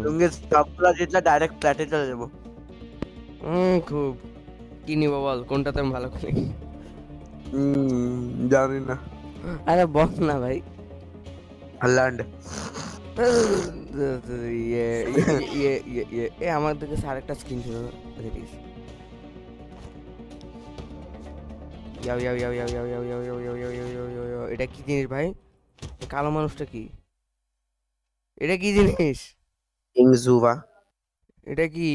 লুঙ্গি সবগুলো জিতলে ডাইরেক্ট ফ্ল্যাটে চলে যাবো। খুব কি নিব বল, কোনটাতে আমি ভালো করি? জানি না। আরে বল না ভাই। হল্যান্ড। ইয়ে ইয়ে ইয়ে ইয়ে ইয়ে এ আমার দিকে আরেকটা স্ক্রিন ছিল না, দেখিস। ইয়াও ইয়াও ইয়াও ইয়াও ইয়াও ইয়াও ইয়াও ইয়াও ইয়াও ইয়াও ইয়াও ইয়াও ইয়াও। এটা কি জিনিস ভাই? কালো মানুষটা কি? এটা কি জিনিস? ইংজুভা। এটা কি?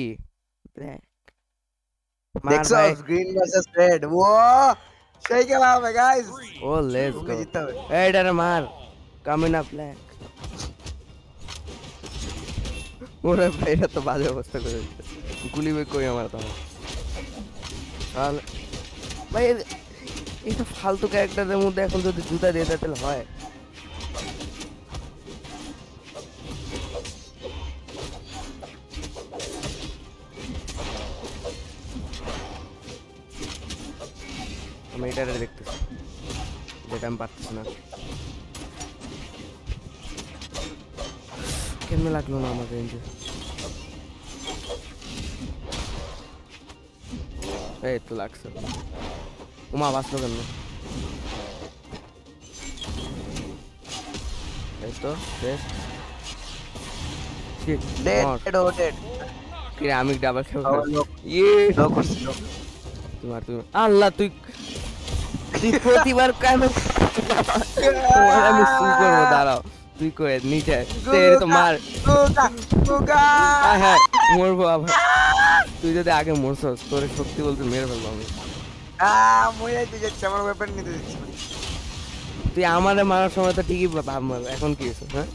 ব্ল্যাক। মার ভাই। Texas green versus red. ও সেই খেলা হবে গাইস। O let's go. জিততে হবে। এই এটারে মার। Coming up black. ওরে ভাই এটা তো বাজে অবস্থা করে দিচ্ছে। গুলি বের কই আমার তাহলে। তাহলে ভাই এটা ফালতু ক্যারেক্টারের মধ্যে এখন যদি জুতা দিয়ে দেয় তাহলে হয়? আমি এটারে দেখতেছি, যেটা আমি পারতেছি না। কেন লাগলো না আমার রেঞ্জে? এই তো লাগছে। উমা বাঁচলো কেন? এই তো বেশ। ডেড ও ডেড। কি রে, আমি ডাবল খেলব? লোক ইয়ে লোক করছিল। তোমার তুমি আল্লাহ তুই প্রতিবার কেন? তোমার আমি শুরু করবো, দাঁড়াও। তুই কয়ে নিচে তেরে তো মার। গুগা গুগা। হ্যাঁ মরবো আবার। তুই যদি আগে মরছস তোর সত্যি বলতে মেরে ফেলবো আমি। মরে যাচ্ছে, আমার ওয়েপন নিতে দিচ্ছি। তুই আমারে মারার সময় তো ঠিকই ভাব মারবে, এখন কি হয়েছে? হ্যাঁ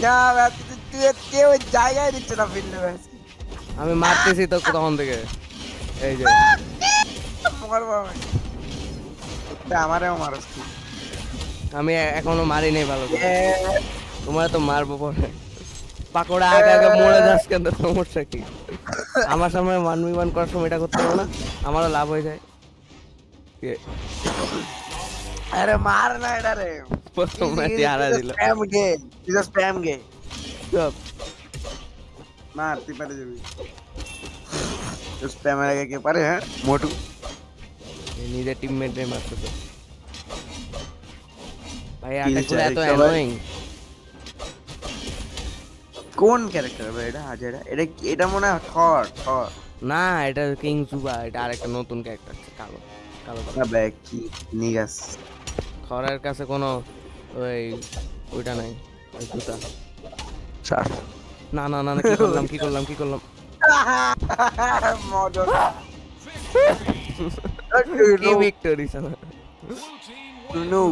না ভাই, তুই কেউ জায়গায় দিচ্ছে না ফিল্ডে। আমি মারতেছি তো তখন থেকে। এই যে মারবো আমি। আমারেও মারস তুই। আমি এখনো মারি নেই ভালো করে। তোমার তো মারবো পরে। পাকোড়া আগে আগে মরে যাস কেন, সমস্যা কি? আমার সামনে 1v1 করার সময় এটা করতে হবে না? আমারও লাভ হয়ে যায়। আরে মার না এটা রে। প্রথম ম্যাচে হারা দিল। Spam game, is a spam game. সব মার তুই পারে যাবি। তো স্প্যামের আগে কে পারে? হ্যাঁ মোটু। নিজের টিমমেট রে মারতেছে ভাই। অ্যাটাক করে এত অ্যানোয়িং। কোন ক্যারেক্টার ভাই এটা? হাজারা এটা এটা মনে হয় থর থর। না এটা কিং জুবা, এটা আরেকটা নতুন ক্যারেক্টার আছে, কালো কালো কালো। না ভাই কি নিগাস। থরের কাছে কোনো ওই ওইটা নাই, ওই জুতা। স্যার না না না না, কি করলাম কি করলাম কি করলাম? মজা। কি ভিক্টরি সালা। To know